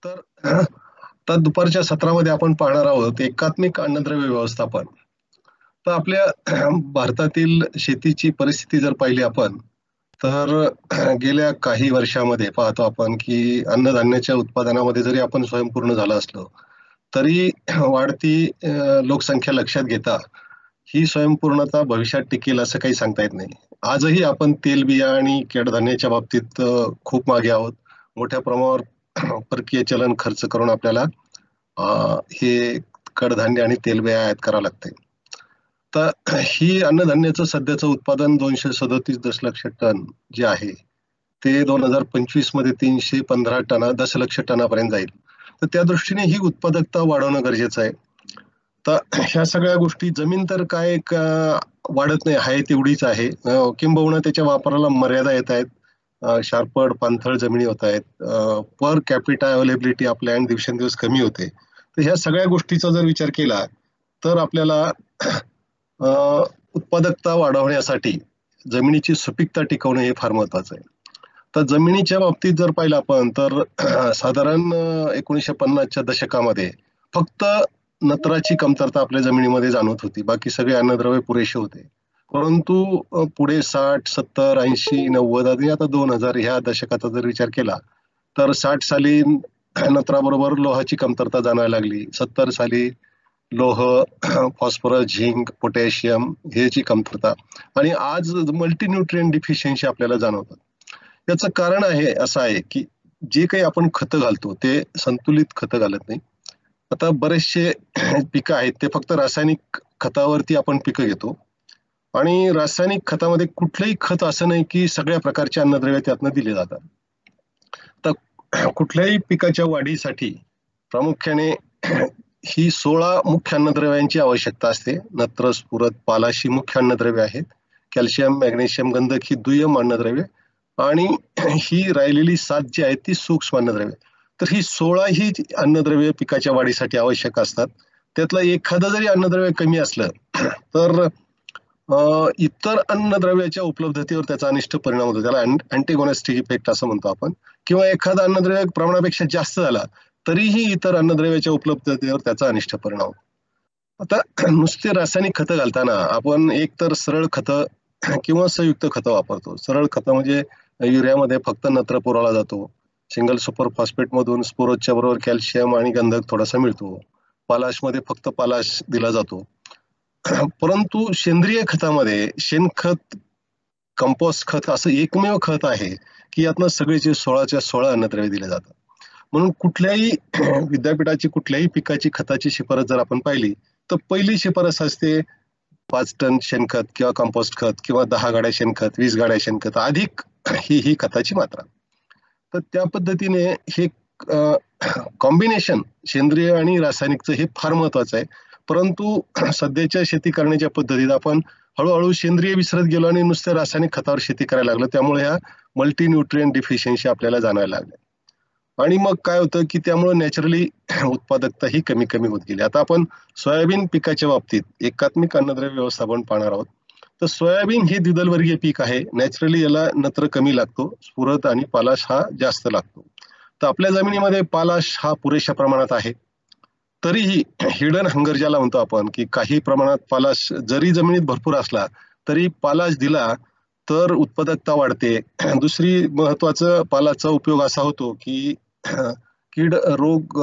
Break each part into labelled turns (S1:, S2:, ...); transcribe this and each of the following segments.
S1: तर तर दुपारच्या सत्रामध्ये आपण पाहणार आहोत एकात्मिक अन्नद्रव्य व्यवस्थापन. तर आपल्या भारतातील शेतीची परिस्थिती जर पाहिली आपण, तर गेल्या काही वर्षामध्ये पाहतो आपण की अन्नधान्याच्या उत्पादनामध्ये जरी आपण स्वयंपूर्ण झालो असलो, तरी वाढती लोकसंख्या लक्षात घेता ही स्वयंपूर्णता भविष्यात टिकेल असं काही सांगता येत नाही. आजही आपण तेलबिया आणि कडधान्याच्या बाबतीत खूप मागे आहोत. मोठ्या प्रमाणावर परकीय चलन खर्च करून आपल्याला हे कडधान्य आणि तेलबिया आयात करावं लागते. तर ही अन्नधान्याचं सध्याचं उत्पादन 237 दशलक्ष टन जे आहे, ते 2025 मध्ये 315 दशलक्ष टनापर्यंत जाईल. तर त्या दृष्टीने ही उत्पादकता वाढवणं गरजेचं आहे. तर ह्या सगळ्या गोष्टी जमीन तर काय वाढत नाही, आहे तेवढीच आहे. किंबहुना त्याच्या वापराला मर्यादा येत आहेत. शारपड, पाणथळ जमिनी होत आहेत. Per capita availability of land दिवसेंदिवस कमी होते. तर ह्या सगळ्या गोष्टीचा जर विचार केला, तर आपल्याला उत्पादकता वाढवण्यासाठी जमिनीची सुपीकता टिकवणे हे फार महत्वाचं आहे. तर जमिनीच्या बाबतीत जर पाहिलं आपण, तर साधारण 1950च्या दशकामध्ये फक्त नत्राची कमतरता आपल्या जमिनीमध्ये जाणवत होती. बाकी सगळे अन्नद्रव्य पुरेसे होते. परंतु पुढे 60, 70, 80, 90 आणि आता 2000 ह्या दशकाचा जर विचार केला, तर 60 साली नत्राबरोबर लोहाची कमतरता जाणवायला लागली. 70 साली लोह, फॉस्फरस, झिंक, पोटॅशियम ह्याची कमतरता आणि आज मल्टीन्यूट्रिएंट डिफिशियन्सी आपल्याला जाणवतात. याचं कारण असं आहे की जे काही आपण खतं घालतो ते संतुलित खतं घालत नाही. आता बरेचसे पिकं आहेत ते फक्त रासायनिक खतावरती आपण पिकं घेतो आणि रासायनिक खतामध्ये कुठलंही खत असं नाही की सगळ्या प्रकारचे अन्नद्रव्य त्यातनं दिले जातात. तर कुठल्याही पिकाच्या वाढीसाठी प्रामुख्याने ही 16 मुख्य अन्नद्रव्यांची आवश्यकता असते. नत्र, स्फुरद, पालाश ही मुख्य अन्नद्रव्य आहेत. कॅल्शियम, मॅग्नेशियम, गंधक ही दुय्यम अन्नद्रव्य आणि ही राहिलेली 7 जी आहेत ती सूक्ष्म अन्नद्रव्य. तर ही 16 ही अन्नद्रव्य पिकाच्या वाढीसाठी आवश्यक असतात. त्यातलं एखादं जरी अन्नद्रव्य कमी असलं तर इतर अन्नद्रव्याच्या उपलब्धतेवर त्याचा अनिष्ट परिणाम होतो. त्याला अँटीगोनिस्टिक इफेक्ट असं म्हणतो आपण. किंवा एखादा अन्नद्रव्य प्रमाणापेक्षा जास्त झाला तरीही इतर अन्नद्रव्याच्या उपलब्धतेवर त्याचा अनिष्ट परिणाम होतो. आता नुसते रासायनिक खतं घालताना आपण एकतर सरळ खतं किंवा संयुक्त खतं वापरतो. सरळ खतं म्हणजे युरियामध्ये फक्त नत्र पुरवला जातो. सिंगल सुपर फॉस्फेट मधून स्पोरोजच्या बरोबर कॅल्शियम आणि गंधक थोडासा मिळतो. पालाशमध्ये फक्त पालाश दिला जातो. परंतु सेंद्रिय खतामध्ये शेणखत, कंपोस्ट खत असं एकमेव खत आहे की यातनं सगळेचे 16च्या 16 अन्नद्रव्य दिले जातात. म्हणून कुठल्याही विद्यापीठाची कुठल्याही पिकाची खताची शिफारस जर आपण पाहिली, तर पहिली शिफारस असते 5 टन शेणखत किंवा कंपोस्ट खत किंवा 10 गाड्या शेणखत, 20 गाड्या शेणखत अधिक ही खताची मात्रा. तर त्या पद्धतीने हे कॉम्बिनेशन सेंद्रिय आणि रासायनिकचं हे फार महत्वाचं आहे. परंतु सध्याच्या शेती करण्याच्या पद्धतीत आपण हळूहळू सेंद्रिय विसरत गेलो आणि नुसत्या रासायनिक खतावर शेती करायला लागलो. त्यामुळे ह्या मल्टीन्यूट्रिएंट डिफिशियन्सी आपल्याला जाणवायला लागल्या. आणि मग काय होतं की त्यामुळे नॅचरली उत्पादकता ही कमी कमी होत गेली. आता आपण सोयाबीन पिकाच्या बाबतीत एकात्मिक अन्नद्रव्य व्यवस्थापन पाहणार आहोत. तर सोयाबीन हे द्विदलवर्गीय पीक आहे. नॅचरली याला नत्र कमी लागतो, स्फुरद आणि पालाश हा जास्त लागतो. तर आपल्या जमिनीमध्ये पालाश हा पुरेशा प्रमाणात आहे. तरीही हिडन हंगर ज्याला म्हणतो आपण की काही प्रमाणात पालाश जरी जमिनीत भरपूर असला तरी पालाश दिला तर उत्पादकता वाढते. दुसरी महत्वाचं पालाचा उपयोग असा होतो की कीड रोग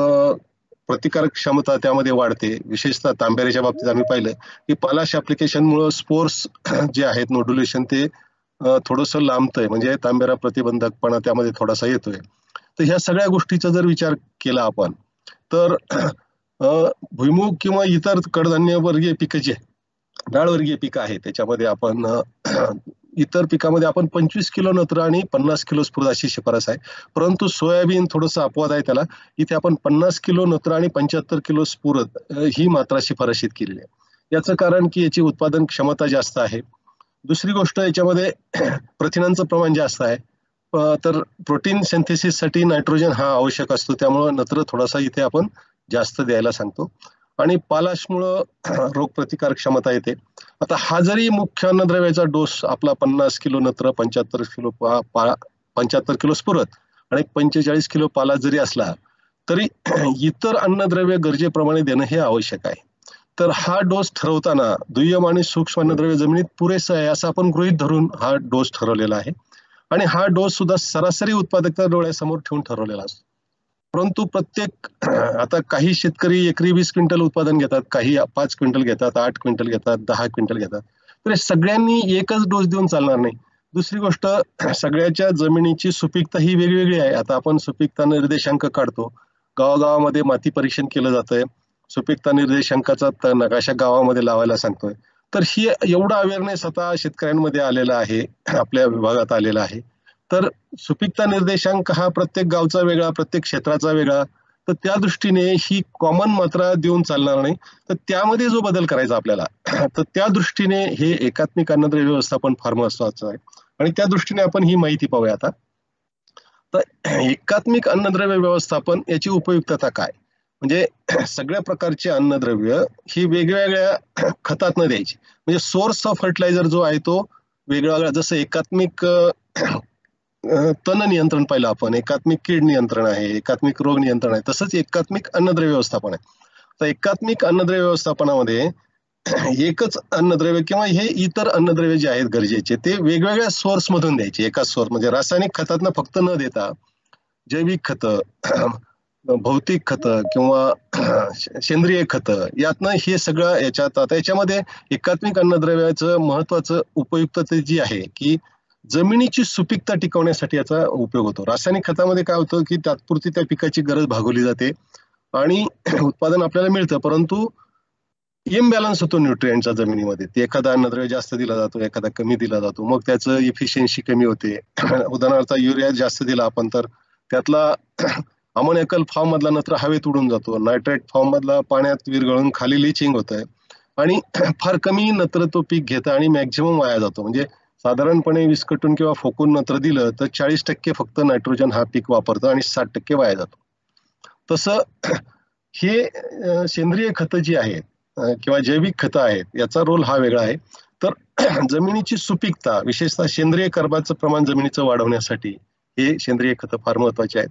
S1: प्रतिकारक क्षमता त्यामध्ये वाढते. विशेषतः तांबेऱ्याच्या बाबतीत आम्ही पाहिलं की पालाश ऍप्लिकेशनमुळे स्पोर्स जे आहेत नोड्युलेशन ते थोडंसं लांबतंय, म्हणजे तांबेरा प्रतिबंधकपणा त्यामध्ये थोडासा येतोय. तर ह्या सगळ्या गोष्टीचा जर विचार केला आपण तर भुईमुग किंवा इतर कडधान्य वर्गीय पिकं जे डाळवर्गीय पिकं आहे त्याच्यामध्ये आपण इतर पिकामध्ये आपण 25 किलो नत्र आणि 50 किलो स्फुरद अशी शिफारस आहे. परंतु सोयाबीन थोडंसं अपवाद आहे त्याला. इथे आपण 50 किलो नत्र आणि 75 किलो स्फुरद ही मात्रा शिफारशीत केलेली आहे. याचं कारण की याची उत्पादन क्षमता जास्त आहे. दुसरी गोष्ट याच्यामध्ये प्रथिनांचं प्रमाण जास्त आहे. तर प्रोटीन सिंथेसिससाठी नायट्रोजन हा आवश्यक असतो, त्यामुळे नत्र थोडासा इथे आपण जास्त द्यायला सांगतो. आणि पालाशमुळं रोगप्रतिकार क्षमता येते. आता हा जरी मुख्य अन्नद्रव्याचा डोस आपला 50 किलो नत्र, 75 किलो 75 किलो स्फुरद आणि 45 किलो पाला जरी असला तरी इतर अन्नद्रव्य गरजेप्रमाणे देणं हे आवश्यक आहे. तर हा डोस ठरवताना दुय्यम आणि सूक्ष्म अन्नद्रव्य जमिनीत पुरेसं आहे असं आपण गृहीत धरून हा डोस ठरवलेला आहे. आणि हा डोस सुद्धा सरासरी उत्पादकता डोळ्यासमोर ठेवून ठरवलेला असतो. परंतु प्रत्येक आता काही शेतकरी एकरी 20 क्विंटल उत्पादन घेतात, काही 5 क्विंटल घेतात, 8 क्विंटल घेतात, 10 क्विंटल घेतात. तर सगळ्यांनी एकच डोस देऊन चालणार नाही. दुसरी गोष्ट, सगळ्याच्या जमिनीची सुपीकता ही वेगवेगळी आहे. आता आपण सुपीकता निर्देशांक काढतो, गावागावामध्ये माती परीक्षण केलं जातंय, सुपीकता निर्देशांकाचा नकाशा गावामध्ये लावायला सांगतोय. तर ही एवढा अवेअरनेस आता शेतकऱ्यांमध्ये आलेला आहे, आपल्या विभागात आलेला आहे. तर सुपीकता निर्देशांक हा प्रत्येक गावचा वेगळा, प्रत्येक क्षेत्राचा वेगळा. तर त्या दृष्टीने ही कॉमन मात्रा देऊन चालणार नाही. तर त्यामध्ये जो बदल करायचा आपल्याला, तर त्या दृष्टीने हे एकात्मिक अन्नद्रव्य व्यवस्थापन फार महत्वाचं आहे. आणि त्या दृष्टीने आपण ही माहिती पाहूया आता. तर एकात्मिक अन्नद्रव्य व्यवस्थापन याची उपयुक्तता काय? म्हणजे सगळ्या प्रकारचे अन्नद्रव्य ही वेगवेगळ्या खतातनं द्यायची. म्हणजे सोर्स ऑफ फर्टिलायझर जो आहे तो वेगवेगळा, जसं एकात्मिक तण नियंत्रण पाहिलं आपण, एकात्मिक कीड नियंत्रण आहे, एकात्मिक रोग नियंत्रण आहे, तसंच एकात्मिक अन्नद्रव्य व्यवस्थापन आहे. तर एकात्मिक अन्नद्रव्य व्यवस्थापनामध्ये एकच अन्नद्रव्य किंवा हे इतर अन्नद्रव्य जे आहेत गरजेचे ते वेगवेगळ्या सोर्स मधून द्यायचे. एकाच सोर्स म्हणजे रासायनिक खतातनं फक्त न देता जैविक खतं, भौतिक खतं किंवा सेंद्रिय खतं यातनं हे सगळं याच्यात. आता याच्यामध्ये एकात्मिक अन्नद्रव्याचं महत्वाचं उपयुक्तता जी आहे की जमिनीची सुपीकता टिकवण्यासाठी याचा उपयोग होतो. रासायनिक खतामध्ये काय होतं की तात्पुरती त्या पिकाची गरज भागवली जाते आणि उत्पादन आपल्याला मिळतं, परंतु इम्बॅलन्स होतो न्यूट्रिएंटचा जमिनीमध्ये. ते एखादा अन्नद्रव्य जास्त दिला जातो, एखादा कमी दिला जातो, मग त्याचं इफिशियन्सी कमी होते. उदाहरणार्थ युरिया जास्त दिला आपण तर त्यातला अमोनिकल फॉर्म मधला नत्र हवेत उडून जातो, नायट्रेट फॉर्म मधला पाण्यात विरघळून खाली लिचिंग होत आहे आणि फार कमी नत्र तो पीक घेतं आणि मॅक्झिमम वाया जातो. म्हणजे साधारणपणे विस्कटून किंवा फोकून नत्र दिलं तर 40% फक्त नायट्रोजन हा पीक वापरतो आणि 60% वाया जातो. तसं हे सेंद्रिय खतं जी आहेत किंवा जैविक खतं आहेत याचा रोल हा वेगळा आहे. तर जमिनीची सुपीकता, विशेषतः सेंद्रिय कर्बाचं प्रमाण जमिनीचं वाढवण्यासाठी हे सेंद्रिय खतं फार महत्वाचे आहेत.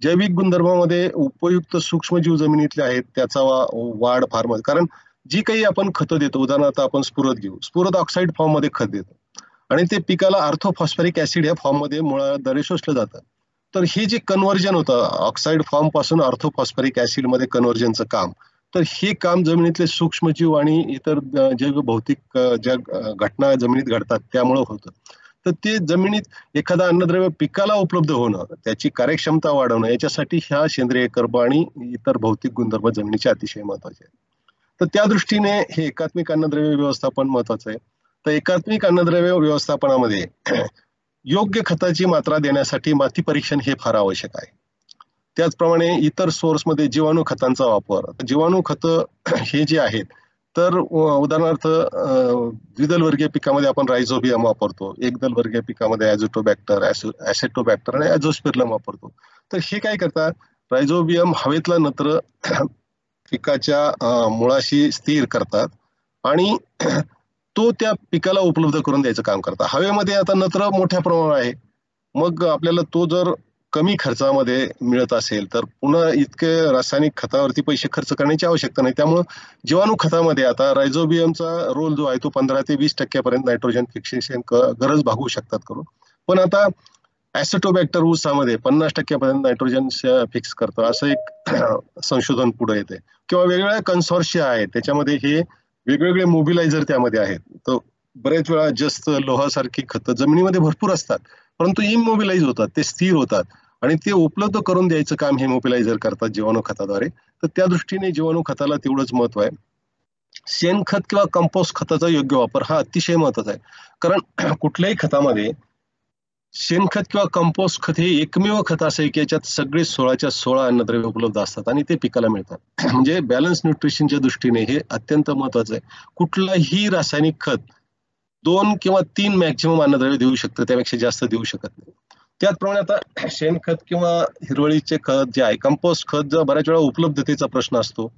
S1: जैविक गुणधर्मामध्ये उपयुक्त सूक्ष्मजीव जमिनीतले आहेत त्याचा वाढ फार महत्वाचा. कारण जी काही आपण खतं देतो, उदाहरणार्थ आपण स्फुरद घेऊ, स्फुरद ऑक्साईड फॉर्म मध्ये खत देतो आणि ते पिकाला आर्थोफॉस्फरिक ऍसिड या फॉर्म मध्ये मुळाद्वारे शोषलं जातं. तर हे जे कन्व्हर्जन होतं ऑक्साईड फॉर्म पासून आर्थोफॉस्फरिक ऍसिड मध्ये कन्व्हर्जनचं काम, तर हे काम जमिनीतले सूक्ष्मजीव आणि इतर जैव भौतिक ज्या घटना जमिनीत घडतात त्यामुळे होतं. तर ते जमिनीत एखादा अन्नद्रव्य पिकाला उपलब्ध होणं, त्याची कार्यक्षमता वाढवणं, याच्यासाठी ह्या सेंद्रिय कर्ब आणि इतर भौतिक गुणधर्म जमिनीचे अतिशय महत्वाचे आहेत. तर त्या दृष्टीने हे एकात्मिक अन्नद्रव्य व्यवस्थापन महत्वाचं आहे. तर एकात्मिक अन्नद्रव्य व्यवस्थापनामध्ये योग्य खताची मात्रा देण्यासाठी माती परीक्षण हे फार आवश्यक आहे. त्याचप्रमाणे इतर सोर्समध्ये जीवाणू खतांचा वापर. जीवाणू खतं हे जे आहेत तर उदाहरणार्थ द्विदल वर्गीय पिकामध्ये आपण रायझोबियम वापरतो, एकदल वर्गीय पिकामध्ये ॲझोटोबॅक्टर, ॲसेटोबॅक्टर आणि ॲझोस्पिरलम वापरतो. तर हे काय करतात, रायझोबियम हवेतला नत्र पिकाच्या मुळाशी स्थिर करतात आणि तो त्या पिकाला उपलब्ध करून द्यायचं काम करतात. हवेमध्ये आता नत्र मोठ्या प्रमाणावर आहे, मग आपल्याला तो जर कमी खर्चामध्ये मिळत असेल तर पुन्हा इतके रासायनिक खतावरती पैसे खर्च करण्याची आवश्यकता नाही. त्यामुळं जीवाणू खतामध्ये आता रायझोबियमचा रोल जो आहे तो 15 ते 20% पर्यंत नायट्रोजन फिक्सेशन गरज भागवू शकतात करून. पण आता ॲसेटोबॅक्टर ऊसामध्ये 50% पर्यंत नायट्रोजन फिक्स करतं असं एक संशोधन पुढे येते. किंवा वेगवेगळ्या कन्सॉर्शिया आहेत त्याच्यामध्ये हे वेगवेगळे मोबिलायझर त्यामध्ये आहेत. तर बरेच वेळा जास्त लोहासारखी खतं जमिनीमध्ये भरपूर असतात, परंतु इमोबिलाइज होतात, ते स्थिर होतात आणि ते उपलब्ध करून द्यायचं काम हे मोबिलायझर करतात जीवाणू खताद्वारे. तर त्या दृष्टीने जीवाणू खताला तेवढंच महत्व आहे. शेणखत किंवा कंपोस्ट खताचा योग्य वापर हा अतिशय महत्वाचा आहे. कारण कुठल्याही खतामध्ये शेणखत किंवा कंपोस्ट खत हे एकमेव खत असं आहे की याच्यात सगळे 16च्या 16 अन्नद्रव्य उपलब्ध असतात आणि ते पिकाला मिळतात. म्हणजे बॅलन्स न्यूट्रिशनच्या दृष्टीने हे अत्यंत महत्वाचं आहे. कुठलाही रासायनिक खत 2 किंवा 3 मॅक्झिमम अन्नद्रव्य देऊ शकतं, त्यापेक्षा जास्त देऊ शकत नाही. त्याचप्रमाणे आता शेणखत किंवा हिरवळीचे खत जे आहे, कंपोस्ट खत, जर बऱ्याच वेळा उपलब्धतेचा प्रश्न असतो.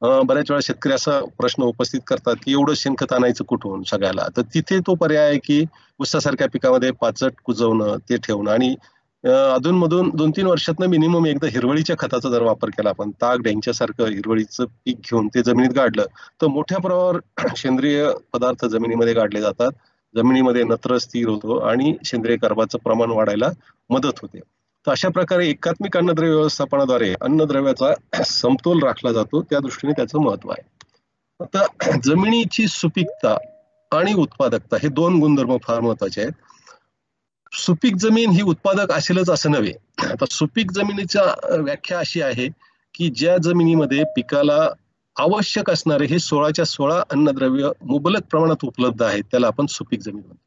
S1: बऱ्याच वेळा शेतकरी असा प्रश्न उपस्थित करतात की एवढं शेणखत आणायचं कुठून सगळ्याला. तर तिथे तो पर्याय आहे की ऊसासारख्या पिकामध्ये पाचट कुजवणं, ते ठेवणं आणि अधूनमधून 2-3 वर्षातनं मिनिमम एकदा हिरवळीच्या खताचा जर वापर केला आपण, ताग ढेंच्यासारखं हिरवळीचं पीक घेऊन ते जमिनीत गाडलं, तर मोठ्या प्रमाणावर सेंद्रिय पदार्थ जमिनीमध्ये गाडले जातात. जमिनीमध्ये नत्र स्थिर होतो आणि सेंद्रिय कर्बाचं प्रमाण वाढायला मदत होते. तर अशा प्रकारे एकात्मिक अन्नद्रव्य व्यवस्थापनाद्वारे अन्नद्रव्याचा समतोल राखला जातो. त्या दृष्टीने त्याचं महत्व आहे. आता जमिनीची सुपीकता आणि उत्पादकता हे 2 गुणधर्म फार महत्वाचे आहेत. सुपीक जमीन ही उत्पादक असेलच असं नव्हे. आता सुपीक जमिनीचा व्याख्या अशी आहे, की ज्या जमिनीमध्ये पिकाला आवश्यक असणारे हे 16च्या 16 अन्नद्रव्य मुबलक प्रमाणात उपलब्ध आहेत, त्याला आपण सुपीक जमीन म्हणतो.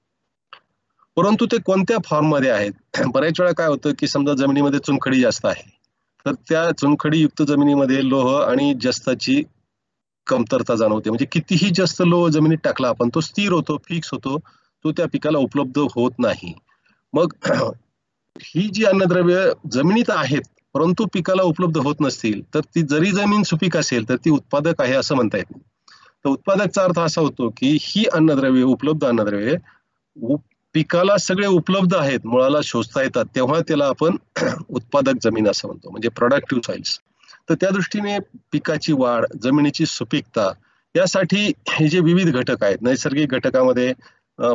S1: परंतु ते कोणत्या फॉर्ममध्ये आहेत? बऱ्याच वेळा काय होतं, की समजा जमिनीमध्ये चुनखडी जास्त आहे. तर त्या चुनखडीयुक्त जमिनीमध्ये लोह आणि जस्ताची कमतरता जाणवते. म्हणजे कितीही जास्त लोह जमिनीत टाकला आपण, तो स्थिर होतो, फिक्स होतो. तो त्या पिकाला उपलब्ध होत नाही. मग ही जी अन्नद्रव्य जमिनीत आहेत, परंतु पिकाला उपलब्ध होत नसतील, तर ती जरी जमीन सुपीक असेल, तर ती उत्पादक आहे असं म्हणता येत नाही. तर उत्पादकचा अर्थ असा होतो, की ही अन्नद्रव्ये, उपलब्ध अन्नद्रव्ये पिकाला सगळे उपलब्ध आहेत, मुळाला शोषता येतात, तेव्हा त्याला आपण उत्पादक जमीन असं म्हणतो, म्हणजे प्रोडक्टिव्ह सॉइल्स. तर त्या दृष्टीने पिकाची वाढ, जमिनीची सुपीकता यासाठी हे जे विविध घटक आहेत, नैसर्गिक घटकामध्ये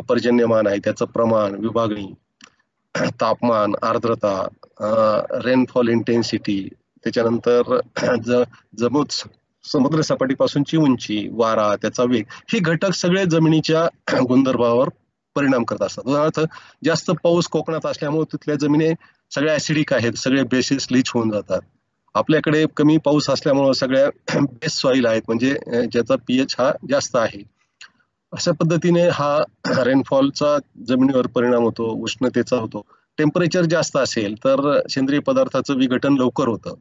S1: पर्जन्यमान आहे, त्याचं प्रमाण, विभागणी, तापमान, आर्द्रता, रेनफॉल इंटेन्सिटी, त्याच्यानंतर जमूत समुद्र सपाटीपासूनची उंची, वारा, त्याचा वेग, हे घटक सगळे जमिनीच्या गुणधर्मावर परिणाम करत असतात. उदाहरणार्थ जास्त पाऊस कोकणात असल्यामुळे तिथल्या जमिनी सगळ्या ऍसिडिक आहेत, सगळे बेसिस लीच होऊन जातात. आपल्याकडे कमी पाऊस असल्यामुळे सगळ्या बेस सॉइल आहेत, म्हणजे ज्याचा पीएच हा जास्त आहे. अशा पद्धतीने हा रेनफॉलचा जमिनीवर परिणाम होतो, उष्णतेचा होतो. टेम्परेचर जास्त असेल तर सेंद्रिय पदार्थाचं विघटन लवकर होतं.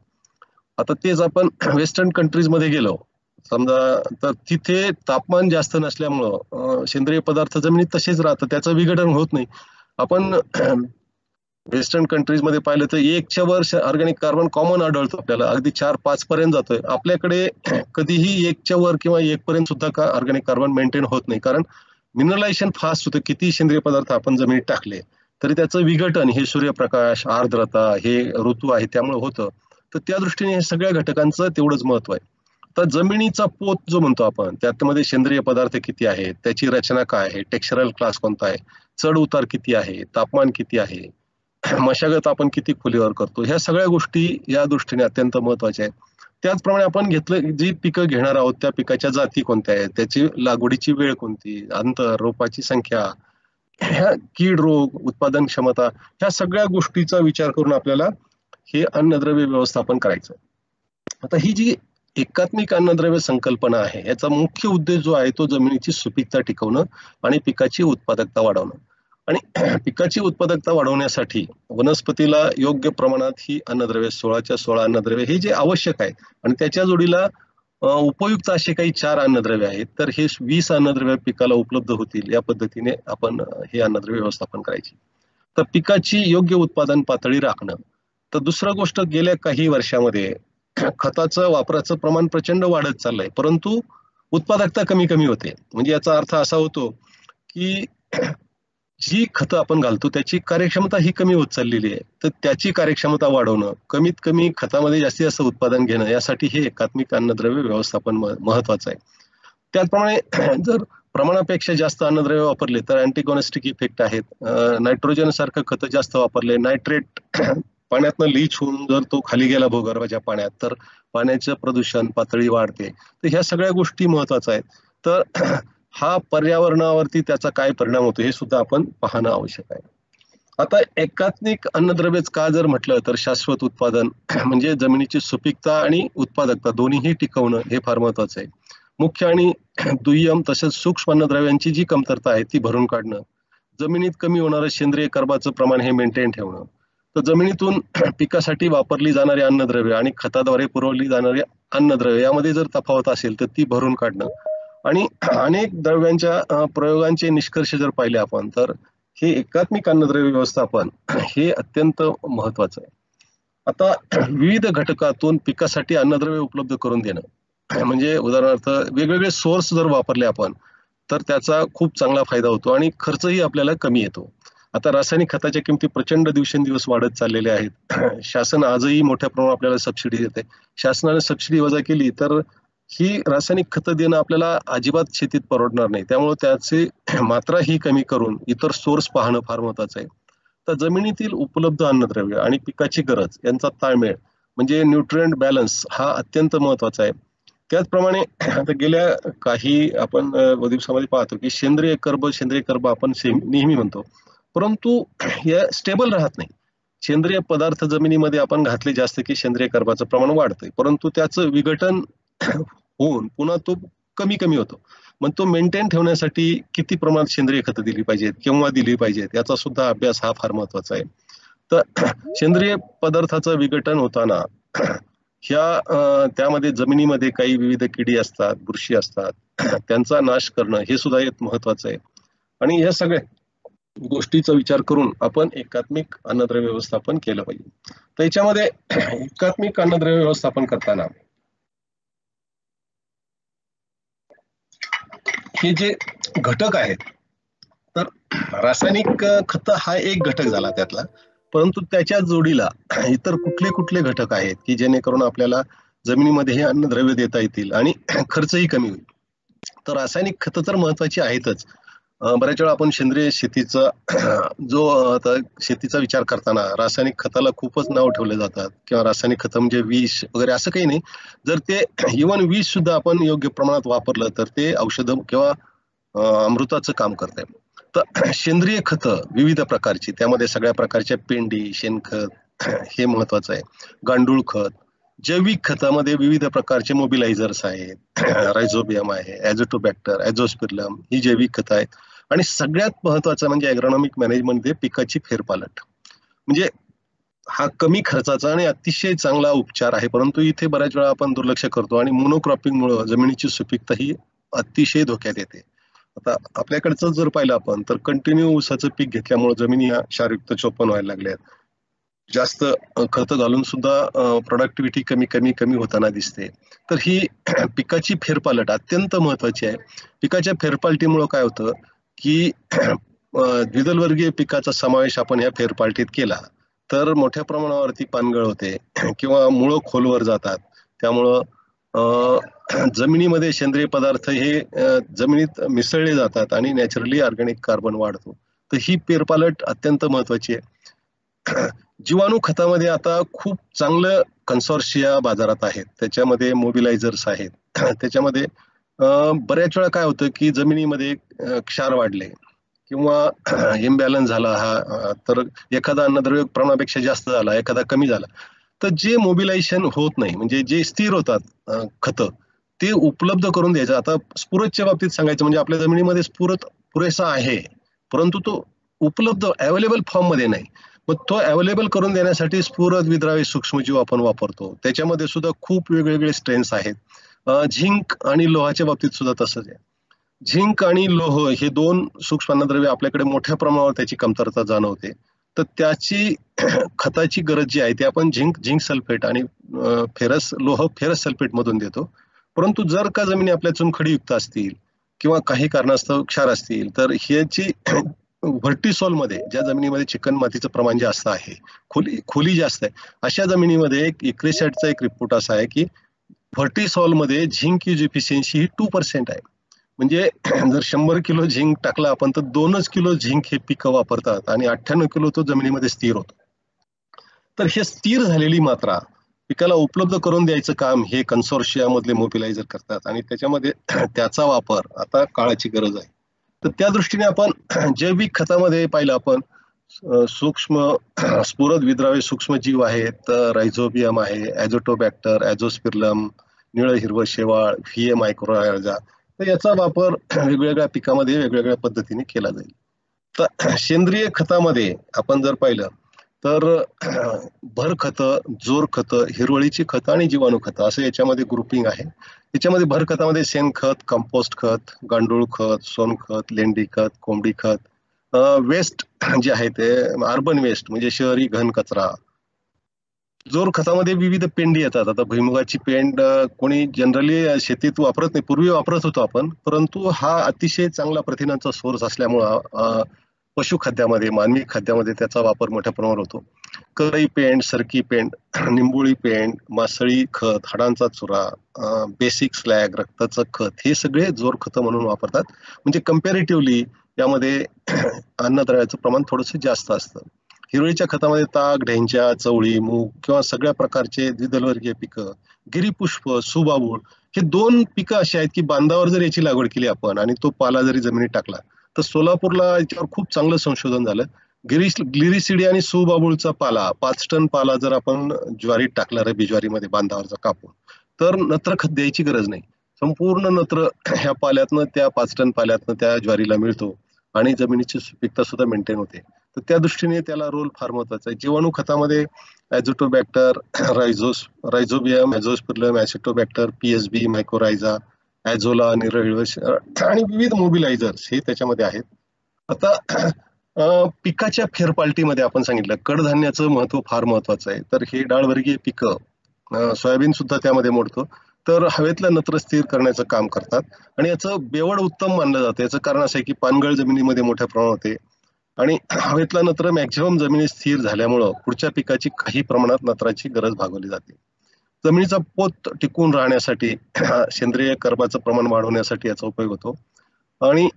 S1: आता तेच आपण वेस्टर्न कंट्रीजमध्ये गेलो समजा, तर तिथे तापमान जास्त नसल्यामुळं सेंद्रिय पदार्थ जमिनीत तसेच राहतं, त्याचं विघटन होत नाही. आपण वेस्टर्न कंट्रीजमध्ये पाहिलं तर 1च्या वर ऑर्गॅनिक कार्बन कॉमन आढळतो आपल्याला, अगदी 4-5 पर्यंत जातोय. आपल्याकडे कधीही 1च्या वर किंवा 1 पर्यंत सुद्धा का ऑर्गॅनिक कार्बन मेंटेन होत नाही, कारण मिनरलायझेशन फास्ट होतं. किती सेंद्रिय पदार्थ आपण जमिनीत टाकले तरी त्याचं विघटन हे सूर्यप्रकाश, आर्द्रता, हे ऋतू आहे त्यामुळे होतं. तर त्या दृष्टीने हे सगळ्या घटकांचं तेवढंच महत्व आहे. तर जमिनीचा पोत जो म्हणतो आपण, त्यामध्ये सेंद्रिय पदार्थ किती आहेत, त्याची रचना काय आहे, टेक्स्चरल क्लास कोणता आहे, चढ उतार किती आहे, तापमान किती आहे, मशागत आपण किती खोलीवर करतो, ह्या सगळ्या गोष्टी या दृष्टीने अत्यंत महत्वाच्या आहेत. त्याचप्रमाणे आपण घेतलं जी पिकं घेणार आहोत त्या पिकाच्या जाती कोणत्या आहेत, त्याची लागवडीची वेळ कोणती, अंतर, रोपाची संख्या, ह्या कीड रोग, उत्पादन क्षमता, ह्या सगळ्या गोष्टीचा विचार करून आपल्याला हे अन्नद्रव्य व्यवस्थापन करायचं. आता ही जी एकात्मिक अन्नद्रव्य संकल्पना आहे, याचा मुख्य उद्देश जो आहे तो जमिनीची सुपीकता टिकवणं आणि पिकाची उत्पादकता वाढवणं. आणि पिकाची उत्पादकता वाढवण्यासाठी वनस्पतीला योग्य प्रमाणात ही अन्नद्रव्य 16च्या 16 अन्नद्रव्य हे जे आवश्यक आहे, आणि त्याच्या जोडीला उपयुक्त असे काही 4 अन्नद्रव्य आहेत, तर हे 20 अन्नद्रव्य पिकाला उपलब्ध होतील या पद्धतीने आपण हे अन्नद्रव्य व्यवस्थापन करायची. तर पिकाची योग्य उत्पादन पातळी राखणं. तर दुसरं गोष्ट, गेल्या काही वर्षामध्ये खताचं वापराचं प्रमाण प्रचंड वाढत चाललंय, परंतु उत्पादकता कमी कमी होते. म्हणजे याचा अर्थ असा होतो की जी खतं आपण घालतो त्याची कार्यक्षमता ही कमी होत चाललेली आहे. तर त्याची कार्यक्षमता वाढवणं, कमीत कमी खतामध्ये जास्तीत जास्त उत्पादन घेणं, यासाठी हे एकात्मिक अन्नद्रव्य व्यवस्थापन महत्वाचं आहे. त्याचप्रमाणे जर प्रमाणापेक्षा जास्त अन्नद्रव्य वापरले तर अँटीगोनेस्टिक इफेक्ट आहेत. नायट्रोजन सारखं खतं जास्त वापरले, नायट्रेट पाण्यातनं लीच होऊन जर तो खाली गेला भूगर्भाच्या पाण्यात, तर पाण्याचं प्रदूषण, पातळी वाढते. तर ह्या सगळ्या गोष्टी महत्वाच्या आहेत. तर हा पर्यावरणावरती त्याचा काय परिणाम होतो हे सुद्धा आपण पाहणं आवश्यक आहे. आता एकात्मिक अन्नद्रव्यच का जर म्हटलं तर शाश्वत उत्पादन म्हणजे जमिनीची सुपीकता आणि उत्पादकता दोन्हीही टिकवणं हे फार महत्वाचं आहे. मुख्य आणि दुय्यम तसेच सूक्ष्म अन्नद्रव्यांची जी कमतरता आहे ती भरून काढणं, जमिनीत कमी होणारं सेंद्रिय कर्बाचं प्रमाण हे मेंटेन ठेवणं. तर जमिनीतून पिकासाठी वापरली जाणारी अन्नद्रव्य आणि खताद्वारे पुरवली जाणारी अन्नद्रव्य यामध्ये जर तफावत असेल तर ती भरून काढणं. आणि अनेक द्रव्यांच्या प्रयोगांचे निष्कर्ष जर पाहिले आपण, तर हे एकात्मिक अन्नद्रव्य व्यवस्थापन हे अत्यंत महत्वाचं आहे. आता विविध घटकातून पिकासाठी अन्नद्रव्य उपलब्ध करून देणं, म्हणजे उदाहरणार्थ वेगवेगळे सोर्स जर वापरले आपण तर त्याचा खूप चांगला फायदा होतो आणि खर्चही आपल्याला कमी येतो. आता रासायनिक खताच्या किमती प्रचंड दिवसेंदिवस वाढत चाललेल्या आहेत. शासन आजही मोठ्या प्रमाणात आपल्याला सबसिडी देते. शासनाने सबसिडी वजा केली तर ही रासायनिक खतं देणं आपल्याला अजिबात शेतीत परवडणार नाही. त्यामुळे त्याची मात्रा ही कमी करून इतर सोर्स पाहणं फार महत्वाचं आहे. तर जमिनीतील उपलब्ध अन्नद्रव्य आणि पिकाची गरज यांचा ताळमेळ म्हणजे न्यूट्रिएंट बॅलन्स हा अत्यंत महत्वाचा आहे. त्याचप्रमाणे आता गेल्या काही आपण दिवसामध्ये पाहतो की सेंद्रिय कर्ब आपण नेहमी म्हणतो, परंतु हे स्टेबल राहत नाही. सेंद्रिय पदार्थ जमिनीमध्ये आपण घातले जास्त की सेंद्रिय कर्बाचं प्रमाण वाढतंय, परंतु त्याचं विघटन होऊन पुन्हा तो कमी कमी होतो. मग तो मेंटेन ठेवण्यासाठी किती प्रमाणात सेंद्रिय खतं दिली पाहिजेत, केव्हा दिली पाहिजेत, याचा सुद्धा अभ्यास हा फार महत्वाचा आहे. तर सेंद्रिय पदार्थाचं विघटन होताना त्यामध्ये जमिनीमध्ये काही विविध किडी असतात, बुरशी असतात, त्यांचा नाश करणं हे सुद्धा एक महत्वाचं आहे. आणि या सगळ्या गोष्टीचा विचार करून आपण एकात्मिक अन्नद्रव्य व्यवस्थापन केलं पाहिजे. तर याच्यामध्ये एकात्मिक अन्नद्रव्य व्यवस्थापन करताना हे जे घटक आहेत, तर रासायनिक खत हा एक घटक झाला त्यातला, परंतु त्याच्या जोडीला इतर कुठले कुठले घटक आहेत की जेणेकरून आपल्याला जमिनीमध्ये हे अन्नद्रव्य देता येतील आणि खर्चही कमी होईल. तर रासायनिक खतं तर महत्वाची आहेतच. बऱ्याच वेळा आपण सेंद्रिय शेतीचा जो आता शेतीचा विचार करताना रासायनिक खताला खूपच नाव ठेवले जातात किंवा रासायनिक खतं म्हणजे विष वगैरे असं काही नाही. जर ते इव्हन विष सुद्धा आपण योग्य प्रमाणात वापरलं तर ते औषधं किंवा अमृताचं काम करते. तर सेंद्रिय खतं विविध प्रकारची, त्यामध्ये सगळ्या प्रकारच्या पेंडी, शेणखत हे महत्वाचं आहे. गांडूळ खत, जैविक खतामध्ये विविध प्रकारचे मोबिलायझर्स आहेत, रायझोबियम आहे, ॲझोटोबॅक्टर, ॲझोस्पिरलम ही जैविक खतं आहेत. आणि सगळ्यात महत्वाचं म्हणजे ॲग्रोनॉमिक मॅनेजमेंटमध्ये पिकाची फेरपालट. म्हणजे हा कमी खर्चाचा आणि अतिशय चांगला उपचार आहे, परंतु इथे बऱ्याच वेळा आपण दुर्लक्ष करतो आणि मोनोक्रॉपिंगमुळे जमिनीची सुपीकता ही अतिशय धोक्यात येते. आता आपल्याकडचं जर पाहिलं आपण तर कंटिन्यू ऊसाचं पीक घेतल्यामुळे जमिनी ह्या क्षारयुक्त चोपण व्हायला लागल्या. जास्त खत घालून सुद्धा प्रोडक्टिव्हिटी कमी कमी कमी होताना दिसते. तर ही पिकाची फेरपालट अत्यंत महत्वाची आहे. पिकाच्या फेरपालटीमुळे काय होतं की द्विदल वर्गीय पिकाचा समावेश आपण या फेरपालटीत केला तर मोठ्या प्रमाणावरती पानगळ होते किंवा मुळं खोलवर जातात. त्यामुळं जमिनीमध्ये सेंद्रिय पदार्थ हे जमिनीत मिसळले जातात आणि नॅचरली ऑर्गॅनिक कार्बन वाढतो. तर ही फेरपालट अत्यंत महत्वाची आहे. जीवाणू खतामध्ये आता खूप चांगलं कन्सॉर्शिया बाजारात आहेत, त्याच्यामध्ये मोबिलायझर्स आहेत. त्याच्यामध्ये बऱ्याच वेळा काय होतं की जमिनीमध्ये क्षार वाढले किंवा इम्बॅलन्स झाला हा, तर एखादा अन्नद्रव्य प्रमाणापेक्षा जास्त झाला, एखादा कमी झाला, तर जे मोबिलायझेशन होत नाही म्हणजे जे स्थिर होतात खतं ते उपलब्ध करून द्यायचं. आता स्फुरदच्या बाबतीत सांगायचं म्हणजे आपल्या जमिनीमध्ये स्फुरद पुरेसा आहे, परंतु तो उपलब्ध अवेलेबल फॉर्म मध्ये नाही. मग तो अवेलेबल करून देण्यासाठी स्फुरद विद्राव्य सूक्ष्मजीव आपण वापरतो. त्याच्यामध्ये सुद्धा खूप वेगवेगळे स्ट्रेन्स आहेत. झिंक आणि लोहाच्या बाबतीत सुद्धा तसंच आहे. झिंक आणि लोह हे दोन सूक्ष्म अन्नद्रव्य आपल्याकडे मोठ्या प्रमाणावर त्याची कमतरता जाणवते. तर त्याची खताची गरज जी आहे ती आपण झिंक सल्फेट आणि फेरस सल्फेट मधून देतो. परंतु जर का जमिनी आपल्या चुनखडीयुक्त असतील किंवा काही कारणास्तव क्षार असतील तर ह्याची व्हर्टिसॉल मध्ये, ज्या जमिनीमध्ये चिकन मातीचं प्रमाण जास्त आहे, खोली जास्त आहे, अशा जमिनीमध्ये इक्रिसॅटचा एक रिपोर्ट असा आहे की व्हर्टिसॉल मध्ये झिंक यूज इफिशियन्सी ही 2% आहे. म्हणजे जर 100 किलो झिंक टाकला आपण तर 2च किलो झिंक हे पिकं वापरतात आणि 98 किलो तो जमिनीमध्ये स्थिर होतो. तर हे स्थिर झालेली मात्रा पिकाला उपलब्ध करून द्यायचं काम हे कन्सोर्शिया मधले मोबिलायझर करतात आणि त्याच्यामध्ये त्याचा वापर आता काळाची गरज आहे. तर त्या दृष्टीने आपण जैविक खतामध्ये पाहिलं आपण सूक्ष्म स्फुरद विद्राव्य सूक्ष्म जीव आहेत, रायझोबियम आहे, ॲझोटोबॅक्टर, ॲझोस्पिरलम, निळं हिरवं शेवाळ, व्हीए मायक्रोरायझा, तर याचा वापर वेगवेगळ्या पिकामध्ये वेगवेगळ्या पद्धतीने केला जाईल. तर सेंद्रिय खतामध्ये आपण जर पाहिलं तर भर खतं, जोर खतं, हिरवळीची खतं आणि जीवाणू खतं असं याच्यामध्ये ग्रुपिंग आहे. याच्यामध्ये भर खतामध्ये शेणखत, कंपोस्ट खत, गांडूळ खत, सोनखत, लेंडी खत, कोंबडी खत, वेस्ट जे आहे ते अर्बन वेस्ट म्हणजे शहरी घन कचरा, जोर खतामध्ये विविध पेंडी येतात. आता भुईमुगाची पेंड कोणी जनरली शेतीत वापरत नाही. पूर्वी वापरत होतो आपण, परंतु हा अतिशय चांगला प्रथिनांचा सोर्स असल्यामुळं पशुखाद्यामध्ये, मानवी खाद्यामध्ये त्याचा वापर मोठ्या प्रमाणावर होतो. करई पेंड, सरकी पेंड, निंबोळी पेंड, मासळी खत, हाडांचा चुरा, बेसिक स्लॅग, रक्ताचं खत, हे सगळे जोर खतं म्हणून वापरतात. म्हणजे कम्पॅरेटिव्हली यामध्ये अन्नद्रव्याचं प्रमाण थोडंसं जास्त असतं. हिरवळीच्या खतामध्ये ताक, ढेंच्या, चवळी, मूग किंवा सगळ्या प्रकारचे द्विदलवर्गीय पिकं, गिरीपुष्प, सुबाबूळ, हे 2 पिकं अशी आहेत की बांधावर जर याची लागवड केली आपण आणि तो पाला जरी जमिनीत टाकला, तर सोलापूरला याच्यावर खूप चांगलं संशोधन झालं. ग्लिरिसिडी आणि सुबाबूळचा पाला, 5 टन पाला जर आपण ज्वारीत टाकला, रब्बी ज्वारीमध्ये बांधावरचा कापून, तर नत्र खत द्यायची गरज नाही. संपूर्ण नत्र ह्या पाल्यातनं, त्या 5 टन पाल्यातनं त्या ज्वारीला मिळतो आणि जमिनीची सुपीकता सुद्धा मेंटेन होते. तर त्या दृष्टीने त्याला रोल फार महत्वाचा आहे. जीवाणू खतामध्ये azotobacter, rhizobium, ॲझोस्पिर्लम, ॲसिटोबॅक्टर, PSB, mycorrhiza, azolla, निरहिळवश आणि विविध मोबिलायझर्स हे त्याच्यामध्ये आहेत. आता पिकाच्या फेरपालटीमध्ये आपण सांगितलं कडधान्याचं महत्व फार महत्वाचं आहे. तर हे डाळवर्गीय पिकं, सोयाबीन सुद्धा त्यामध्ये मोडतो. तर हवेतलं नत्र स्थिर करण्याचं काम करतात आणि याचं बेवड उत्तम मानलं जातं. याचं कारण असं आहे की पानगळ जमिनीमध्ये मोठ्या प्रमाणात होते आणि हवेतला नत्र मॅक्झिमम जमिनीत स्थिर झाल्यामुळं पुढच्या पिकाची काही प्रमाणात नत्राची गरज भागवली जाते. जमिनीचा पोत टिकून राहण्यासाठी सेंद्रिय कर्बाचं प्रमाण वाढवण्यासाठी याचा उपयोग होतो आणि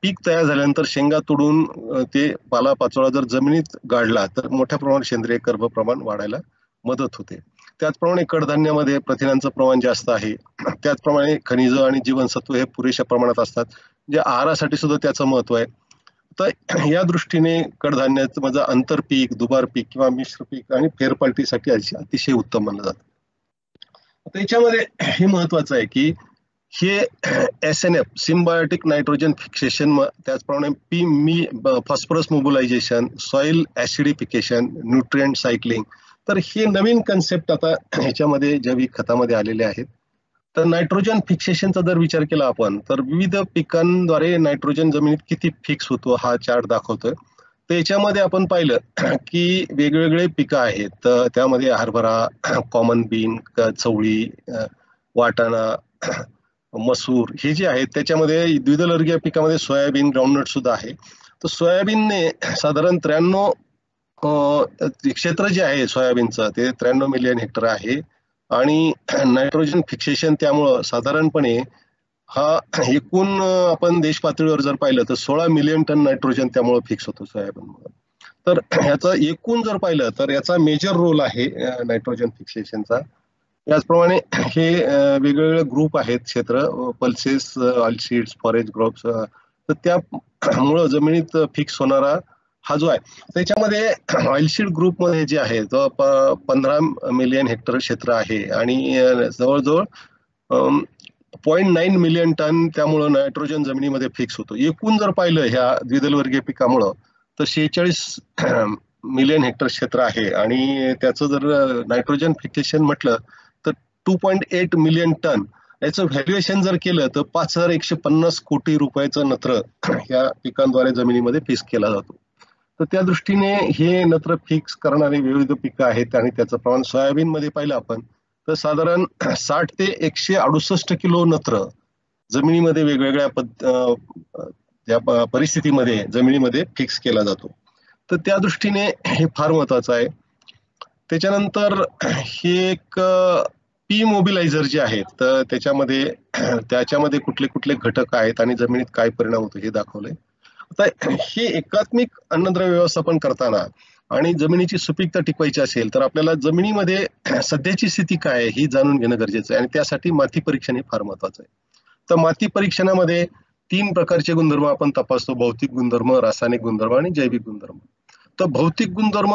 S1: पीक तयार झाल्यानंतर शेंगा तोडून ते पालापाचोळा जर जमिनीत गाडला तर मोठ्या प्रमाणात सेंद्रिय कर्ब प्रमाण वाढायला मदत होते. त्याचप्रमाणे कडधान्यामध्ये प्रथिनांचं प्रमाण जास्त आहे. त्याचप्रमाणे खनिज आणि जीवनसत्व हे पुरेशा प्रमाणात असतात. म्हणजे आहारासाठी सुद्धा त्याचं महत्व आहे. तर या दृष्टीने कडधान्याचं माझं आंतरपीक, दुबार पीक किंवा मिश्र पीक आणि फेरपालटीसाठी अतिशय उत्तम मानलं जातं. त्याच्यामध्ये हे महत्वाचं आहे की हे SNF, सिम्बायोटिक नायट्रोजन फिक्सेशन, त्याचप्रमाणे phosphorus mobilisation, soil acidification, nutrient cycling, तर हे नवीन कन्सेप्ट आता ह्याच्यामध्ये जैविक खतामध्ये आलेले आहेत. तर नायट्रोजन फिक्सेशनचा जर विचार केला आपण तर विविध पिकांद्वारे नायट्रोजन जमिनीत किती फिक्स होतो हा चार्ट दाखवतोय. तर याच्यामध्ये आपण पाहिलं की वेगवेगळे पिकं आहेत. तर त्यामध्ये हरभरा, कॉमन बीन, चवळी, वाटाणा, मसूर हे जे आहेत त्याच्यामध्ये द्विदलवर्गीय पिकामध्ये सोयाबीन, ग्राउंडनट सुद्धा आहे. तर सोयाबीनने साधारण 93 क्षेत्र जे आहे सोयाबीनचं ते 93 मिलियन हेक्टर आहे आणि नायट्रोजन फिक्सेशन त्यामुळं साधारणपणे हा एकूण आपण देश पातळीवर जर पाहिलं तर 16 मिलियन टन नायट्रोजन त्यामुळे फिक्स होतो सोयाबीनमुळे. तर ह्याचा एकूण जर पाहिलं तर याचा मेजर रोल आहे नायट्रोजन फिक्सेशनचा. त्याचप्रमाणे हे वेगवेगळे ग्रुप आहेत क्षेत्र, पल्सेस, ऑइलसीड्स, फॉरेस्ट ग्रुप्स, तर त्यामुळं जमिनीत फिक्स होणारा हा जो आहे त्याच्यामध्ये ऑइलसीड ग्रुपमध्ये जे आहे तो 15 मिलियन हेक्टर क्षेत्र आहे आणि जवळजवळ 0.9 मिलियन टन त्यामुळं नायट्रोजन जमिनीमध्ये फिक्स होतो. एकूण जर पाहिलं ह्या द्विदलवर्गीय पिकामुळं तर 46 मिलियन हेक्टर क्षेत्र आहे आणि त्याचं जर नायट्रोजन फिक्सेशन म्हटलं तर 2.8 मिलियन टन, याचं व्हॅल्युएशन जर केलं तर 5,150 कोटी रुपयाचं नत्र ह्या पिकांद्वारे जमिनीमध्ये फिक्स केला जातो. तर त्या दृष्टीने हे नत्र फिक्स करणारे विविध पिकं आहेत आणि त्याचं प्रमाण सोयाबीन मध्ये पाहिलं आपण तर साधारण 60 ते 168 किलो नत्र जमिनीमध्ये वेगवेगळ्या परिस्थितीमध्ये जमिनीमध्ये फिक्स केला जातो. तर त्या दृष्टीने हे फार महत्वाचं आहे. त्याच्यानंतर हे एक पी मोबिलायझर जे आहेत तर त्याच्यामध्ये कुठले कुठले घटक आहेत आणि जमिनीत काय परिणाम होतो हे दाखवलंय. आता हे एकात्मिक अन्नद्रव्य व्यवस्थापन करताना आणि जमिनीची सुपीकता टिकवायची असेल तर आपल्याला जमिनीमध्ये सध्याची स्थिती काय आहे ही जाणून घेणं गरजेचं आहे आणि त्यासाठी माती परीक्षण हे फार महत्वाचं आहे. तर माती परीक्षणामध्ये 3 प्रकारचे गुणधर्म आपण तपासतो: भौतिक गुणधर्म, रासायनिक गुणधर्म आणि जैविक गुणधर्म. तर भौतिक गुणधर्म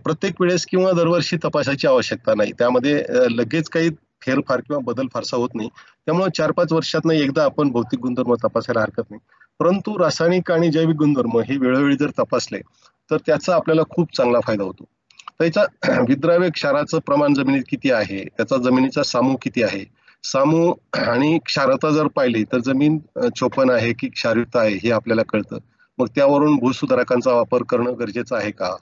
S1: प्रत्येक वेळेस किंवा दरवर्षी तपासायची आवश्यकता नाही. त्यामध्ये लगेच काही फेरफार किंवा बदल फारसा होत नाही. त्यामुळे 4-5 वर्षातनं एकदा आपण भौतिक गुणधर्म तपासायला हरकत नाही. परंतु रासायनिक आणि जैविक गुणधर्म हे वेळोवेळी जर तपासले तर त्याचा आपल्याला खूप चांगला फायदा होतो. त्याचा विद्राव्य क्षाराचं प्रमाण जमिनीत किती आहे, त्याचा जमिनीचा सामू किती आहे, सामू आणि क्षारता जर पाहिली तर जमीन चोपण आहे की क्षारयुक्त आहे हे आपल्याला कळतं. मग त्यावरून भूसुधारकांचा वापर करणं गरजेचं आहे का,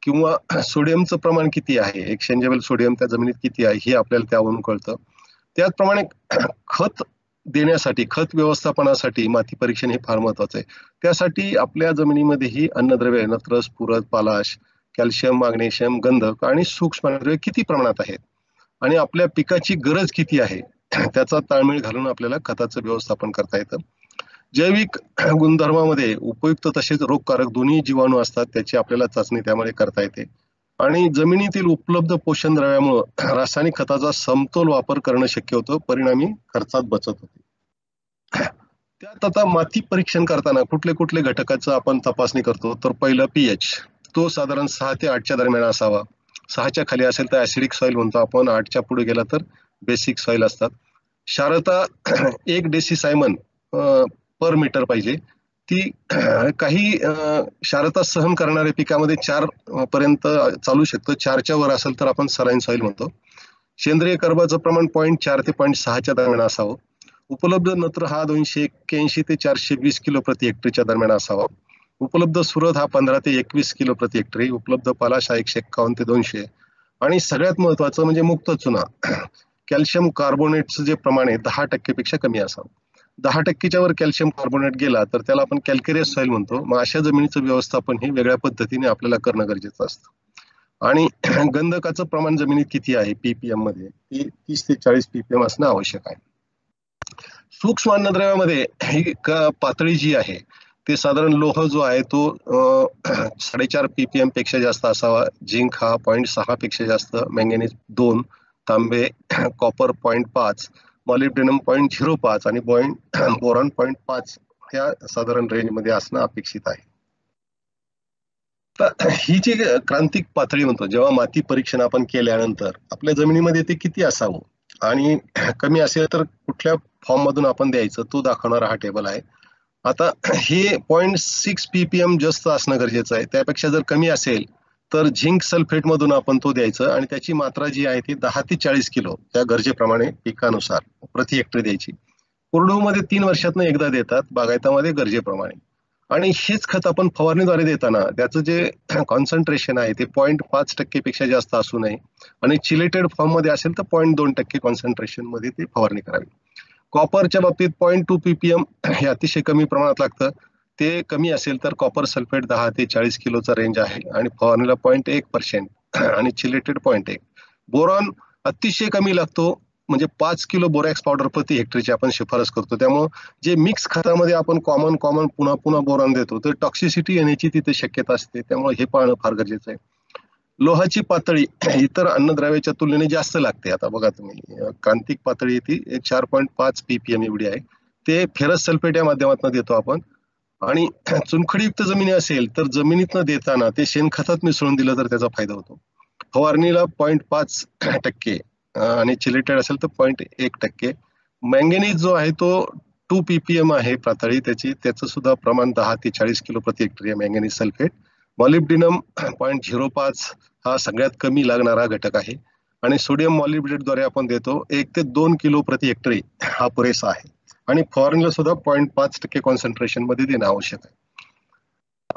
S1: किंवा सोडियमचं प्रमाण किती आहे, एक्सचेंजेबल सोडियम त्या जमिनीत किती आहे हे आपल्याला त्यावरून कळतं. त्याचप्रमाणे खत देण्यासाठी, खत व्यवस्थापनासाठी माती परीक्षण हे फार महत्वाचं आहे. त्यासाठी आपल्या जमिनीमध्ये ही अन्नद्रव्य, नत्र, स्फुरद, पालाश, कॅल्शियम, मॅग्नेशियम, गंधक आणि सूक्ष्म अन्नद्रव्य किती प्रमाणात आहेत आणि आपल्या पिकाची गरज किती आहे त्याचा ताळमेळ घालून आपल्याला खताचं व्यवस्थापन करता येतं. जैविक गुणधर्मामध्ये उपयुक्त तसेच रोगकारक दोन्ही जीवाणू असतात, त्याची आपल्याला चाचणी त्यामध्ये करता येते. आणि जमिनीतील उपलब्ध पोषण द्रव्यामुळे रासायनिक खताचा समतोल वापर करणं शक्य होतं, परिणामी खर्चात बचत होते. त्यात आता माती परीक्षण करताना कुठले कुठले घटकाचं आपण तपासणी करतो, तर पहिलं पीएच, तो साधारण 6 ते 8च्या दरम्यान असावा. 6च्या खाली असेल तर ऍसिडिक सॉइल म्हणतो आपण, 8च्या पुढे गेला तर बेसिक सॉइल असतात. क्षारता 1 डेसिसायमन पर मीटर पाहिजे. ती काही क्षारता सहन करणाऱ्या पिकामध्ये 4 पर्यंत चालू शकतो, 4च्या वर असेल तर आपण सलाईन सॉइल म्हणतो. सेंद्रिय कर्बाचं प्रमाण 0.4 ते 0.6च्या दरम्यान असावं. उपलब्ध नत्र हा 281 ते 420 किलो प्रति हेक्टरच्या दरम्यान असावा. उपलब्ध स्फुरद हा 15 ते 21 किलो प्रति हेक्टरी. उपलब्ध पालाश हा 151 ते 200. आणि सगळ्यात महत्वाचं म्हणजे मुक्त चुना, कॅल्शियम कार्बोनेटचं जे प्रमाण आहे 10% पेक्षा कमी असावं. 10%च्या वर कॅल्शियम कार्बोनेट गेला तर त्याला आपण कॅल्केरियस सॉइल म्हणतो. मग अशा जमिनीचं व्यवस्थापन हे वेगळ्या पद्धतीने आपल्याला करणं गरजेचं असतं. आणि गंधकाचं प्रमाण जमिनीत किती आहे पीपीएम मध्ये, ती 30 ते 40 पीपीएम असणं आवश्यक आहे. सूक्ष्म अन्नद्रव्यामध्ये ही पातळी जी आहे ते साधारण लोह जो आहे तो 4.5 पीपीएम पेक्षा जास्त असावा. झिंक हा 0.6 पेक्षा जास्त, मॅंगनीज 2, तांबे कॉपर 0.5, मॉलिब्डेनम 0.05 आणि बोरॉन 0.5 ह्या साधारण रेंजमध्ये असणं अपेक्षित आहे. तर ही जी क्रांतिक पातळी म्हणतो, जेव्हा माती परीक्षण आपण केल्यानंतर आपल्या जमिनीमध्ये ते किती असावं आणि कमी असेल तर कुठल्या फॉर्म मधून आपण द्यायचं तो दाखवणारा हा टेबल आहे. आता हे 0.6 पीपीएम जास्त असणं गरजेचं आहे. त्यापेक्षा जर कमी असेल तर झिंक सल्फेट मधून आपण तो द्यायचं आणि त्याची मात्रा जी आहे ती 10 ते 40 किलो त्या गरजेप्रमाणे पिकानुसार प्रति हेक्टर द्यायची. कोरडवाहूमध्ये 3 वर्षातनं एकदा देतात, बागायतामध्ये गरजेप्रमाणे. आणि हेच खत आपण फवारणीद्वारे देताना त्याचं जे कॉन्सन्ट्रेशन आहे ते 0.5% पेक्षा जास्त असू नये आणि चिलेटेड फॉर्म मध्ये असेल तर 0.2% कॉन्सन्ट्रेशन मध्ये ते फवारणी करावी. कॉपरच्या बाबतीत 0.2 पीपीएम हे अतिशय कमी प्रमाणात लागतं. ते कमी असेल तर कॉपर सल्फेट 10 ते 40 किलोचा रेंज आहे आणि फवारणीला 0.1% आणि चिलेटेड 0.1. बोरॉन अतिशय कमी लागतो, म्हणजे 5 किलो बोरॅक्स पावडर प्रति हेक्टरची आपण शिफारस करतो. त्यामुळे जे मिक्स खतामध्ये आपण कॉमन पुन्हा पुन्हा बोरॉन देतो तर टॉक्सिसिटी येण्याची तिथे शक्यता असते, त्यामुळे हे पाहणं फार गरजेचं आहे. लोहाची पातळी इतर अन्नद्रव्याच्या तुलनेने जास्त लागते. आता बघा तुम्ही, क्रांतिक पातळी ती 4.5 पीपीएम एवढी आहे. ते फेरस सल्फेट या माध्यमातून देतो आपण. आणि चुनखडीयुक्त जमिनी असेल तर जमिनीतनं देताना ते शेणखतात मिसळून दिलं तर त्याचा फायदा होतो. फवारणीला 0.5% आणि चिलेटेड असेल तर 0.1%. मॅंगनीज जो आहे तो 2 पीपीएम आहे पातळी त्याची, त्याचं सुद्धा प्रमाण 10 ते 40 किलो प्रति हेक्टर आहे मॅंगनीज सल्फेट. मॉलिब्डेनम 0.05 हा सगळ्यात कमी लागणारा घटक आहे आणि सोडियम मॉलिब्डेटद्वारे आपण देतो 1 ते 2 किलो प्रति हेक्टरी हा पुरेसा आहे आणि फवारणीला सुद्धा 0.5% कॉन्सन्ट्रेशन मध्ये देणं आवश्यक आहे.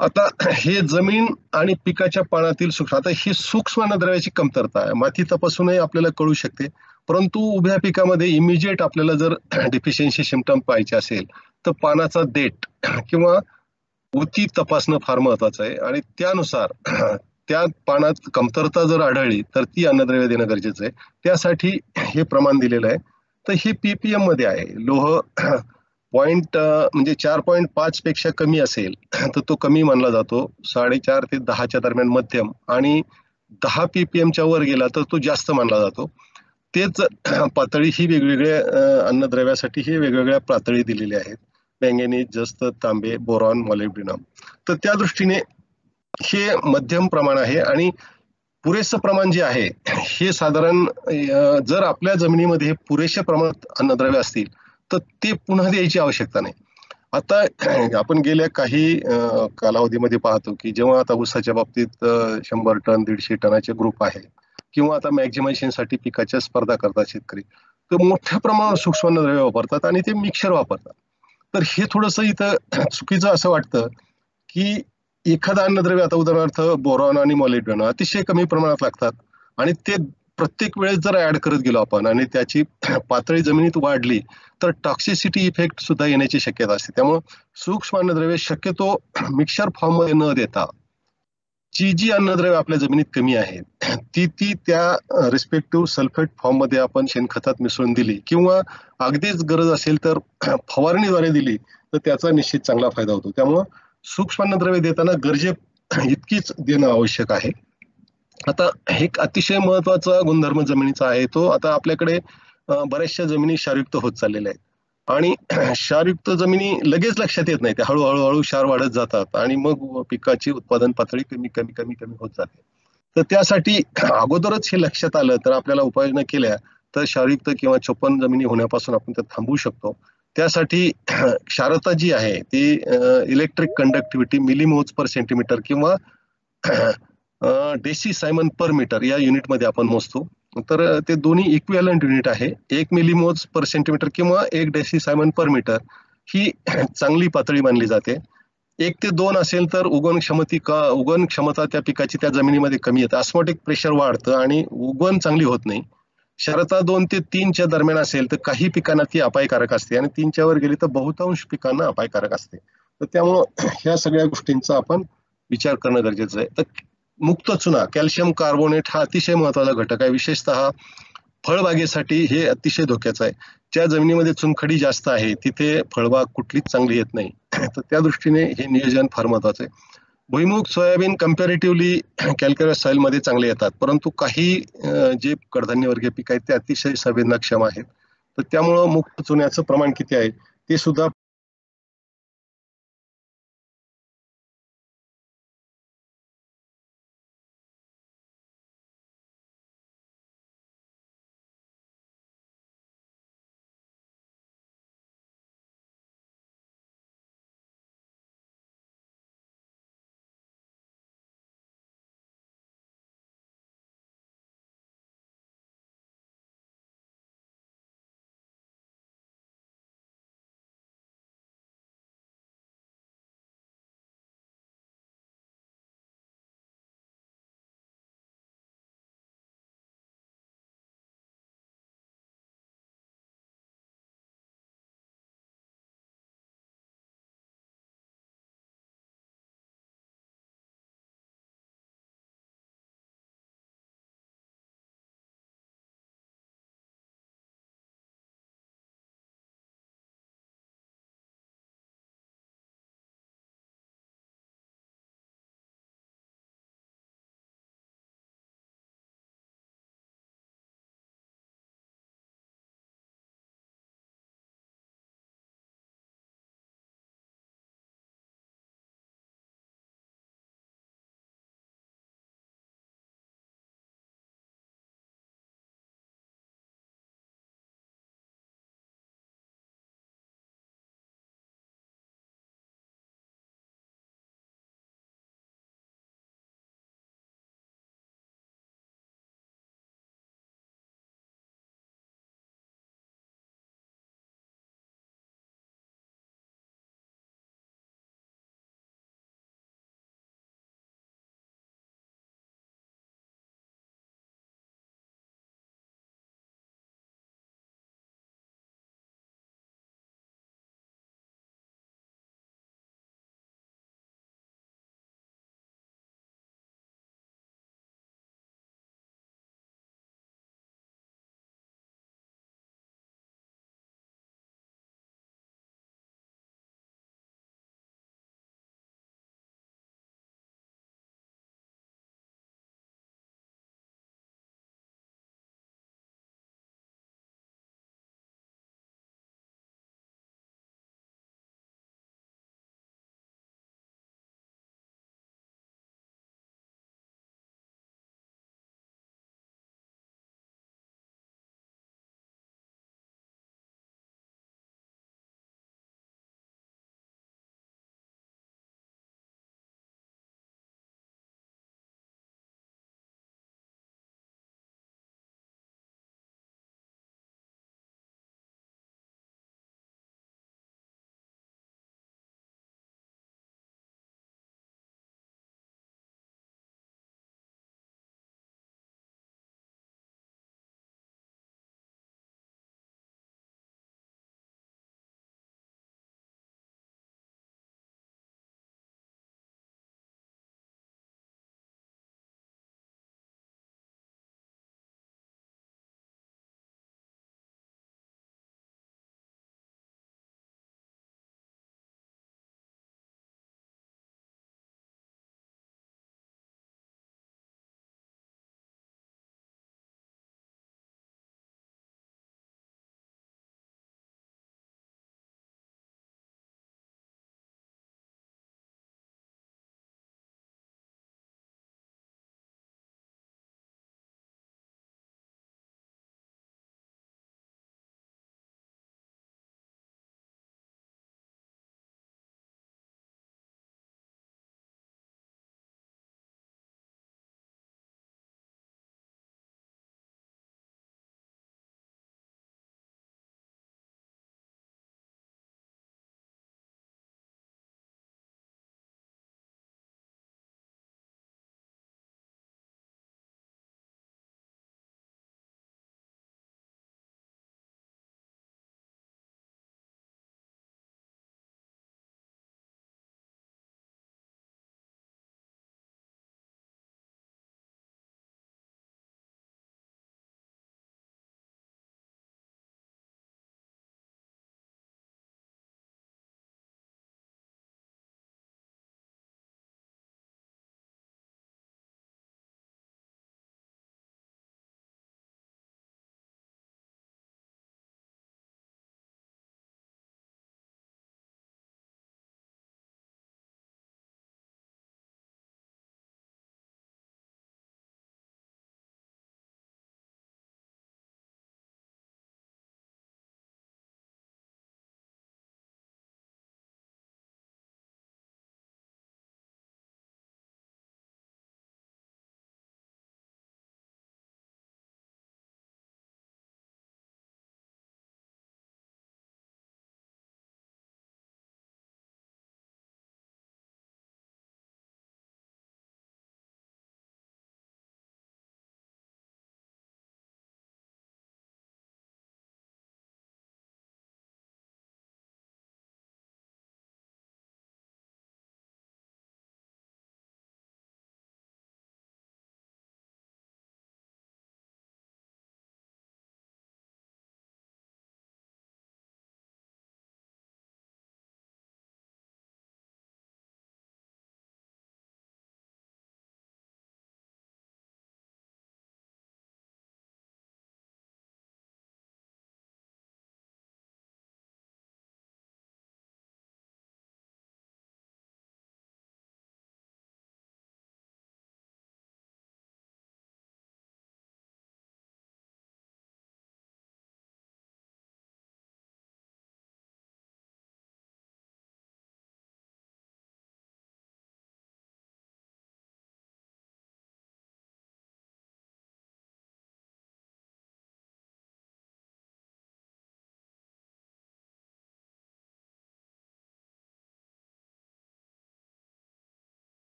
S1: आता हे जमीन आणि पिकाच्या पानातील सूक्ष्म, आता ही सूक्ष्म अन्नद्रव्याची कमतरता आहे, माती तपासूनही आपल्याला कळू शकते. परंतु उभ्या पिकामध्ये इमिजिएट आपल्याला जर डिफिशियन्सी सिम्पटम पाहायचे असेल तर पानाचा देठ किंवा ऊती तपासणं फार महत्वाचं आहे आणि त्यानुसार त्या पानात कमतरता जर आढळली तर ती अन्नद्रव्य देणं गरजेचं आहे. त्यासाठी हे प्रमाण दिलेलं आहे. तर हे पीपीएम मध्ये आहे. लोह म्हणजे 4.5 पेक्षा कमी असेल तर तो कमी मानला जातो, 4.5 ते 10च्या दरम्यान मध्यम आणि 10 पीपीएमच्या वर गेला तर तो जास्त मानला जातो. तेच पातळी ही वेगवेगळ्या अन्नद्रव्यासाठी ही वेगवेगळ्या पातळी दिलेल्या आहेत. मॅंगनीज, जस्त, तांबे, बोरॉन, मॉलिब्डेनम. तर त्या दृष्टीने हे मध्यम प्रमाण आहे आणि पुरेसं प्रमाण जे आहे हे साधारण जर आपल्या जमिनीमध्ये पुरेशा प्रमाणात अन्नद्रव्य असतील तर ते पुन्हा द्यायची आवश्यकता नाही. आता आपण गेल्या काही कालावधीमध्ये पाहतो की जेव्हा आता ऊसाच्या बाबतीत 100 टन 150 टनाचे ग्रुप आहे किंवा आता मॅक्झिमायझेशनसाठी पिकाच्या स्पर्धा करतात शेतकरी, तर मोठ्या प्रमाणावर सूक्ष्म अन्नद्रव्य वापरतात आणि ते मिक्सर वापरतात. तर हे थोडंसं इथं चुकीचं असं वाटतं की एखादं अन्नद्रव्य, आता उदाहरणार्थ बोरॉन आणि मॉलिब्डेनम अतिशय कमी प्रमाणात लागतात आणि ते प्रत्येक वेळेस जर ऍड करत गेलो आपण आणि त्याची पातळी जमिनीत वाढली तर टॉक्सिसिटी इफेक्ट सुद्धा येण्याची शक्यता असते. त्यामुळे सूक्ष्म अन्नद्रव्य शक्यतो मिक्सर फॉर्म मध्ये न देता जी अन्नद्रव्य आपल्या जमिनीत कमी आहेत ती त्या रिस्पेक्टिव्ह सल्फेट फॉर्म मध्ये आपण शेणखतात मिसळून दिली किंवा अगदीच गरज असेल तर फवारणीद्वारे दिली तर त्याचा निश्चित चांगला फायदा होतो. त्यामुळं सूक्ष्म अन्नद्रव्य देताना गरजे इतकीच देणं आवश्यक आहे. आता एक अतिशय महत्वाचा गुणधर्म जमिनीचा आहे तो, आता आपल्याकडे बऱ्याचशा जमिनी क्षारयुक्त होत चाललेल्या आहेत आणि क्षारयुक्त जमिनी लगेच लक्षात येत नाही, त्या हळूहळू क्षार वाढत जातात आणि मग पिकाची उत्पादन पातळी कमी कमी कमी कमी होत जाते. तर त्यासाठी अगोदरच हे लक्षात आलं तर आपल्याला उपाययोजना केल्या तर क्षारयुक्त किंवा चोपन जमिनी होण्यापासून आपण ते थांबवू शकतो. त्यासाठी क्षारता जी आहे ती इलेक्ट्रिक कंडक्टिव्हिटी मिलीमोज पर सेंटीमीटर किंवा डेसी सायमन पर मीटर या युनिटमध्ये आपण मोजतो. तर ते दोन्ही इक्विव्हॅलंट युनिट आहे. 1 मिलीमोज पर सेंटीमीटर किंवा 1 डेसी सायमन पर मीटर ही चांगली पातळी मानली जाते. 1 ते 2 असेल तर उगवण क्षमता त्या पिकाची त्या जमिनीमध्ये कमी येते, ऑस्मोटिक प्रेशर वाढतं आणि उगवण चांगली होत नाही. क्षारता 2 ते 3च्या दरम्यान असेल तर काही पिकांना ती अपायकारक असते आणि 3च्या वर गेली तर बहुतांश पिकांना अपायकारक असते. तर त्यामुळं ह्या सगळ्या गोष्टींचा आपण विचार करणं गरजेचं आहे. तर मुक्त चुना, कॅल्शियम कार्बोनेट हा अतिशय महत्वाचा घटक आहे. विशेषतः फळबागेसाठी हे अतिशय धोक्याचं आहे. ज्या जमिनीमध्ये चुनखडी जास्त आहे तिथे फळबाग कुठलीच चांगली येत नाही. तर त्या दृष्टीने हे नियोजन फार महत्वाचं आहे. भुईमुग, सोयाबीन कम्पॅरेटिव्हली कॅल्करस सॉइल मध्ये चांगले येतात, परंतु काही जे कडधान्य वर्गीय पीक आहेत ते अतिशय संवेदनाक्षम आहेत. तर त्यामुळं मुक्त चुन्याचं प्रमाण किती आहे ते सुद्धा